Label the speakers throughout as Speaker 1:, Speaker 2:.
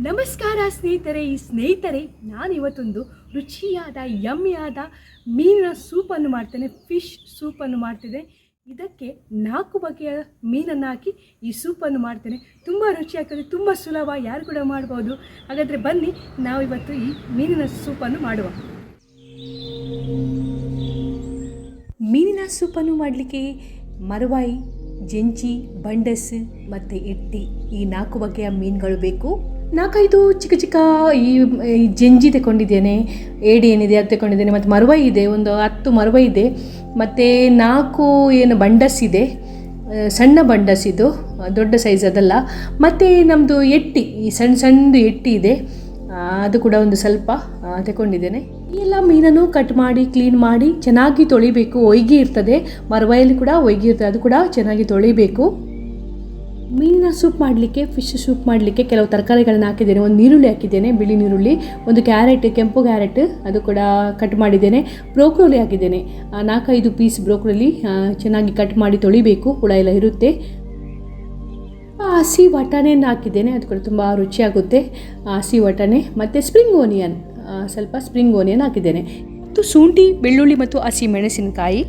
Speaker 1: ನಮಸ್ಕಾರ ಸ್ನೇಹಿತರೆ, ನಾನಿವತ್ತೊಂದು ರುಚಿಯಾದ ಯಮ್ಮಿಯಾದ ಮೀನಿನ ಸೂಪನ್ನು ಮಾಡ್ತೇನೆ. ಫಿಶ್ ಸೂಪನ್ನು ಮಾಡ್ತಿದ್ದೆ. ಇದಕ್ಕೆ 4 ಬಗೆಯ ಮೀನನ್ನು ಹಾಕಿ ಈ ಸೂಪನ್ನು ಮಾಡ್ತೇನೆ. ತುಂಬ ರುಚಿಯಾಗ್ತದೆ, ತುಂಬ ಸುಲಭ, ಯಾರು ಕೂಡ ಮಾಡ್ಬೋದು. ಹಾಗಾದರೆ ಬನ್ನಿ, ನಾವಿವತ್ತು ಈ ಮೀನಿನ ಸೂಪನ್ನು ಮಾಡುವ. ಮೀನಿನ ಸೂಪನ್ನು ಮಾಡಲಿಕ್ಕೆ ಮರವಾಯಿ, ಜೆಂಜಿ, ಬಂಡಸ್ ಮತ್ತು ಎಟ್ಟಿ ಈ 4 ಬಗೆಯ ಮೀನುಗಳು ಬೇಕು. 4-5 ಚಿಕ್ಕ ಈ ಜೆಂಜಿ ತಗೊಂಡಿದ್ದೇನೆ, ಏಡಿ ಏನಿದೆ ಅದು ತಗೊಂಡಿದ್ದೇನೆ, ಮತ್ತು ಮರವಾಯಿ ಇದೆ, ಒಂದು 10 ಮರವಾಯಿ ಇದೆ, ಮತ್ತು 4 ಏನು ಬಂಡಸ್ ಇದೆ, ಸಣ್ಣ ಬಂಡಸ್ ಇದು, ದೊಡ್ಡ ಸೈಜ್ ಅದಲ್ಲ. ಮತ್ತು ನಮ್ಮದು ಎಟ್ಟಿ, ಈ ಸಣ್ಣದು ಎಟ್ಟಿ ಇದೆ, ಅದು ಕೂಡ ಒಂದು ಸ್ವಲ್ಪ ತಗೊಂಡಿದ್ದೇನೆ. ಈ ಎಲ್ಲ ಮೀನನ್ನು ಕಟ್ ಮಾಡಿ ಕ್ಲೀನ್ ಮಾಡಿ ಚೆನ್ನಾಗಿ ತೊಳಿಬೇಕು. ಒಯ್ಗೆ ಇರ್ತದೆ, ಮರವಾಯಲ್ಲಿ ಕೂಡ ಒಯ್ಗೆ ಇರ್ತದೆ, ಅದು ಕೂಡ ಚೆನ್ನಾಗಿ ತೊಳಿಬೇಕು. ಮೀನಿನ ಸೂಪ್ ಮಾಡಲಿಕ್ಕೆ, ಫಿಶ್ ಸೂಪ್ ಮಾಡಲಿಕ್ಕೆ ಕೆಲವು ತರಕಾರಿಗಳನ್ನು ಹಾಕಿದ್ದೇನೆ. ಒಂದು ನೀರುಳ್ಳಿ ಹಾಕಿದ್ದೇನೆ, ಬಿಳಿ ನೀರುಳ್ಳಿ, ಒಂದು ಕ್ಯಾರೆಟ್, ಕೆಂಪು ಕ್ಯಾರೆಟ್, ಅದು ಕೂಡ ಕಟ್ ಮಾಡಿದ್ದೇನೆ. ಬ್ರೋಕೊಲಿ ಹಾಕಿದ್ದೇನೆ, 4-5 ಪೀಸ್ ಬ್ರೋಕೊಲಿ ಚೆನ್ನಾಗಿ ಕಟ್ ಮಾಡಿ ತೊಳಿಬೇಕು, ಹುಳ ಎಲ್ಲ ಇರುತ್ತೆ. ಹಸಿ ವಟಾಣೆಯನ್ನು ಹಾಕಿದ್ದೇನೆ, ಅದು ಕೂಡ ತುಂಬ ರುಚಿಯಾಗುತ್ತೆ. ಹಸಿ ವಟಾಣೆ ಮತ್ತು ಸ್ಪ್ರಿಂಗ್ ಓನಿಯನ್, ಸ್ವಲ್ಪ ಸ್ಪ್ರಿಂಗ್ ಓನಿಯನ್ ಹಾಕಿದ್ದೇನೆ. ಮತ್ತು ಶುಂಠಿ, ಬೆಳ್ಳುಳ್ಳಿ ಮತ್ತು ಹಸಿ ಮೆಣಸಿನಕಾಯಿ.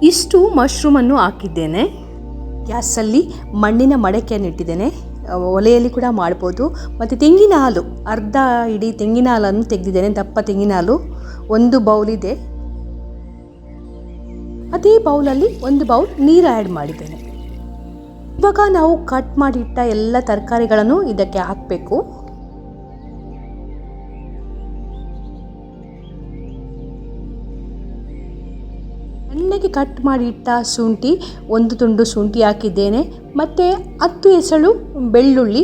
Speaker 1: ಇಷ್ಟು ಮಶ್ರೂಮನ್ನು ಹಾಕಿದ್ದೇನೆ. ಗ್ಯಾಸಲ್ಲಿ ಮಣ್ಣಿನ ಮಡಕೆಯನ್ನು ಇಟ್ಟಿದ್ದೇನೆ, ಒಲೆಯಲ್ಲಿ ಕೂಡ ಮಾಡ್ಬೋದು. ಮತ್ತು ತೆಂಗಿನ ಹಾಲು, ಅರ್ಧ ಇಡೀ ತೆಂಗಿನ ಹಾಲನ್ನು ತೆಗೆದಿದ್ದೇನೆ, ದಪ್ಪ ತೆಂಗಿನ ಹಾಲು 1 ಬೌಲ್ ಇದೆ. ಅದೇ ಬೌಲಲ್ಲಿ 1 ಬೌಲ್ ನೀರು ಆ್ಯಡ್ ಮಾಡಿದ್ದೇನೆ. ಇವಾಗ ನಾವು ಕಟ್ ಮಾಡಿಟ್ಟ ಎಲ್ಲ ತರಕಾರಿಗಳನ್ನು ಇದಕ್ಕೆ ಹಾಕಬೇಕು. ಸಣ್ಣಗೆ ಕಟ್ ಮಾಡಿ ಇಟ್ಟ ಶುಂಠಿ, 1 ತುಂಡು ಶುಂಠಿ ಹಾಕಿದ್ದೇನೆ, ಮತ್ತು 10 ಎಸಳು ಬೆಳ್ಳುಳ್ಳಿ,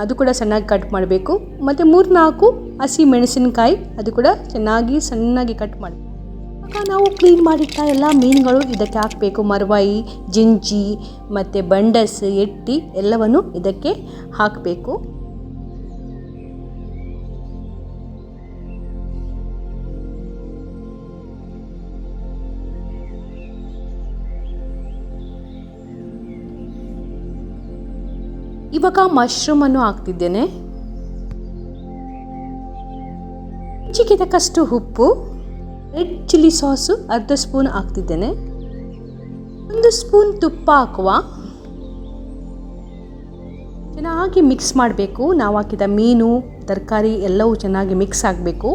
Speaker 1: ಅದು ಕೂಡ ಚೆನ್ನಾಗಿ ಕಟ್ ಮಾಡಬೇಕು. ಮತ್ತು 3-4 ಹಸಿ ಮೆಣಸಿನಕಾಯಿ, ಅದು ಕೂಡ ಸಣ್ಣಗೆ ಕಟ್ ಮಾಡಿ. ಇವಾಗ ನಾವು ಕ್ಲೀನ್ ಮಾಡಿಟ್ಟ ಎಲ್ಲ ಮೀನುಗಳು ಇದಕ್ಕೆ ಹಾಕಬೇಕು. ಮರವಾಯಿ, ಜಿಂಜಿ ಮತ್ತು ಬಂಡಸ್, ಎಟ್ಟಿ ಎಲ್ಲವನ್ನು ಇದಕ್ಕೆ ಹಾಕಬೇಕು. ಇವಾಗ ಮಶ್ರೂಮನ್ನು ಹಾಕ್ತಿದ್ದೇನೆ. ರುಚಿಗೆ ತಕ್ಕಷ್ಟು ಉಪ್ಪು, ರೆಡ್ ಚಿಲ್ಲಿ ಸಾಸು ಅರ್ಧ ಸ್ಪೂನ್ ಹಾಕ್ತಿದ್ದೇನೆ. 1 ಸ್ಪೂನ್ ತುಪ್ಪ ಹಾಕುವ. ಚೆನ್ನಾಗಿ ಮಿಕ್ಸ್ ಮಾಡಬೇಕು. ನಾವು ಹಾಕಿದ ಮೀನು, ತರಕಾರಿ ಎಲ್ಲವೂ ಚೆನ್ನಾಗಿ ಮಿಕ್ಸ್ ಆಗಬೇಕು.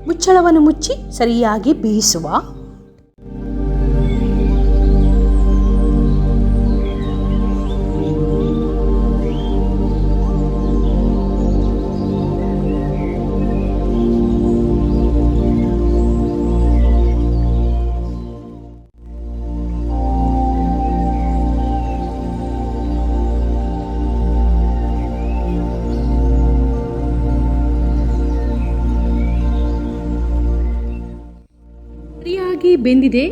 Speaker 1: ಮುಚ್ಚಳವನ್ನು ಮುಚ್ಚಿ ಸರಿಯಾಗಿ ಬೇಯಿಸುವ. ಸರಿಯಾಗಿ ಬೆಂದಿದೆ,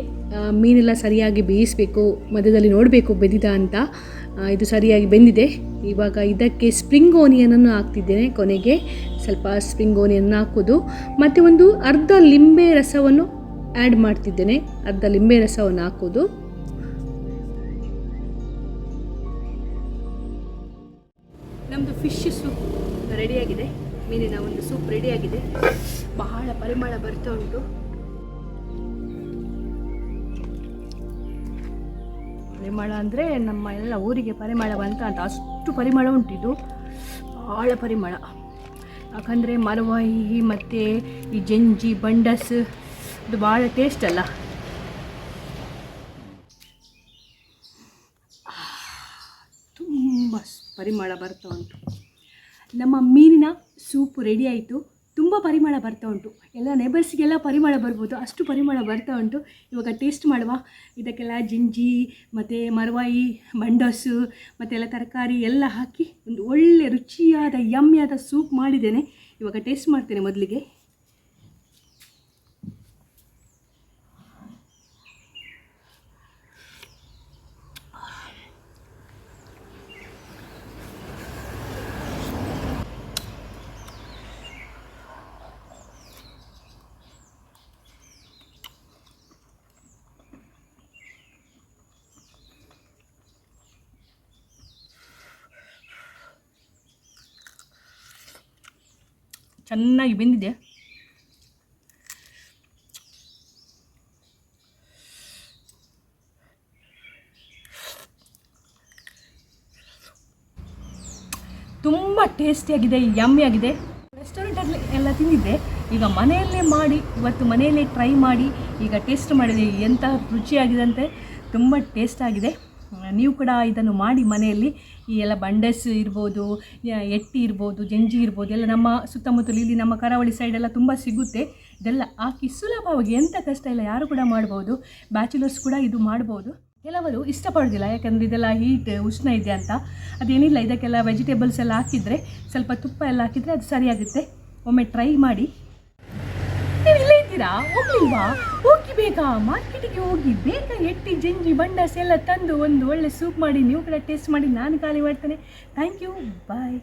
Speaker 1: ಮೀನೆಲ್ಲ ಸರಿಯಾಗಿ ಬೇಯಿಸಬೇಕು, ಮಧ್ಯದಲ್ಲಿ ನೋಡಬೇಕು ಬೆಂದಿದ ಅಂತ. ಇದು ಸರಿಯಾಗಿ ಬೆಂದಿದೆ. ಇವಾಗ ಇದಕ್ಕೆ ಸ್ಪ್ರಿಂಗ್ ಓನಿಯನನ್ನು ಹಾಕ್ತಿದ್ದೇನೆ. ಕೊನೆಗೆ ಸ್ವಲ್ಪ ಸ್ಪ್ರಿಂಗ್ ಓನಿಯನ್ ಹಾಕೋದು, ಮತ್ತು ಒಂದು ಅರ್ಧ ಲಿಂಬೆ ರಸವನ್ನು ಆ್ಯಡ್ ಮಾಡ್ತಿದ್ದೇನೆ. ಅರ್ಧ ಲಿಂಬೆ ರಸವನ್ನು ಹಾಕೋದು. ನಮ್ಮದು ಫಿಶ್ ಸೂಪ್ ರೆಡಿಯಾಗಿದೆ. ಮೀನಿನ ಒಂದು ಸೂಪ್ ರೆಡಿಯಾಗಿದೆ. ಬಹಳ ಪರಿಮಳ ಬರ್ತಾ ಉಂಟು. ಪರಿಮಳ ಅಂದರೆ ನಮ್ಮ ಎಲ್ಲ ಊರಿಗೆ ಪರಿಮಳ ಬಂತ ಅಂತ, ಅಷ್ಟು ಪರಿಮಳ ಉಂಟಿದು, ಭಾಳ ಪರಿಮಳ. ಯಾಕಂದರೆ ಮರವಾಯಿ ಮತ್ತು ಈ ಜೆಂಜಿ, ಬಂಡಸ್ ಇದು ಭಾಳ ಟೇಸ್ಟ್ ಅಲ್ಲ. ತುಂಬ ಪರಿಮಳ ಬರ್ತಾ ಉಂಟು. ನಮ್ಮ ಮೀನಿನ ಸೂಪು ರೆಡಿ ಆಯಿತು. ತುಂಬ ಪರಿಮಳ ಬರ್ತಾ ಉಂಟು. ಎಲ್ಲ ನೇಬರ್ಸ್ಗೆಲ್ಲ ಪರಿಮಳ ಬರ್ಬೋದು, ಅಷ್ಟು ಪರಿಮಳ ಬರ್ತಾ ಉಂಟು. ಇವಾಗ ಟೇಸ್ಟ್ ಮಾಡುವ. ಇದಕ್ಕೆಲ್ಲ ಜಿಂಜಿ ಮತ್ತು ಮರವಾಯಿ, ಬಂಡಸು ಮತ್ತು ಎಲ್ಲ ತರಕಾರಿ ಎಲ್ಲ ಹಾಕಿ ಒಂದು ಒಳ್ಳೆ ರುಚಿಯಾದ ಯಮ್ಮಿಯಾದ ಸೂಪ್ ಮಾಡಿದ್ದೇನೆ. ಇವಾಗ ಟೇಸ್ಟ್ ಮಾಡ್ತೇನೆ ಮೊದಲಿಗೆ. ಚೆನ್ನಾಗಿ ಬೆಂದಿದೆ. ತುಂಬ ಟೇಸ್ಟಿಯಾಗಿದೆ, ಯಮ್ಮಿ ಆಗಿದೆ. ರೆಸ್ಟೋರೆಂಟಲ್ಲಿ ಎಲ್ಲ ತಿಂದಿದ್ದೆ, ಈಗ ಮನೆಯಲ್ಲೇ ಮಾಡಿ ಇವತ್ತು ಮನೆಯಲ್ಲೇ ಟ್ರೈ ಮಾಡಿ ಈಗ ಟೇಸ್ಟ್ ಮಾಡಿದೆ. ಎಂಥ ರುಚಿಯಾಗಿದೆ ಅಂತೆ, ತುಂಬ ಟೇಸ್ಟ್ ಆಗಿದೆ. ನೀವು ಕೂಡ ಇದನ್ನು ಮಾಡಿ ಮನೆಯಲ್ಲಿ. ಈ ಎಲ್ಲ ಬಂಡೆಸ್ ಇರ್ಬೋದು, ಎಟ್ಟಿ ಇರ್ಬೋದು, ಜಂಜಿ ಇರ್ಬೋದು, ಎಲ್ಲ ನಮ್ಮ ಸುತ್ತಮುತ್ತಲು ಇಲ್ಲಿ ನಮ್ಮ ಕರಾವಳಿ ಸೈಡೆಲ್ಲ ತುಂಬ ಸಿಗುತ್ತೆ. ಇದೆಲ್ಲ ಹಾಕಿ ಸುಲಭವಾಗಿ, ಎಂಥ ಕಷ್ಟ ಇಲ್ಲ, ಯಾರು ಕೂಡ ಮಾಡ್ಬೋದು. ಬ್ಯಾಚುಲರ್ಸ್ ಕೂಡ ಇದು ಮಾಡ್ಬೋದು. ಕೆಲವರು ಇಷ್ಟಪಡೋದಿಲ್ಲ, ಯಾಕಂದರೆ ಇದೆಲ್ಲ ಹೀಟ್ ಉಷ್ಣ ಇದೆ ಅಂತ. ಅದೇನಿಲ್ಲ, ಇದಕ್ಕೆಲ್ಲ ವೆಜಿಟೇಬಲ್ಸ್ ಎಲ್ಲ ಹಾಕಿದರೆ, ಸ್ವಲ್ಪ ತುಪ್ಪ ಎಲ್ಲ ಹಾಕಿದರೆ ಅದು ಸರಿಯಾಗುತ್ತೆ. ಒಮ್ಮೆ ಟ್ರೈ ಮಾಡಿ. ನೀವು ಇಲ್ಲೇ ಇದ್ದೀರಾ, ಹೋಗ್ಲಿಲ್ವಾ? ಹೋಗಿ ಬೇಗ ಮಾರ್ಕೆಟಿಗೆ ಹೋಗಿ ಬೇಗ ಎಟ್ಟಿ ಜಂಜಿ ಬಂಡಸ್ ಎಲ್ಲ ತಂದು ಒಂದು ಒಳ್ಳೆ ಸೂಪ್ ಮಾಡಿ ನೀವು ಕೂಡ ಟೇಸ್ಟ್ ಮಾಡಿ. ನಾನು ಖಾಲಿ ಮಾಡ್ತೇನೆ. Thank you, bye.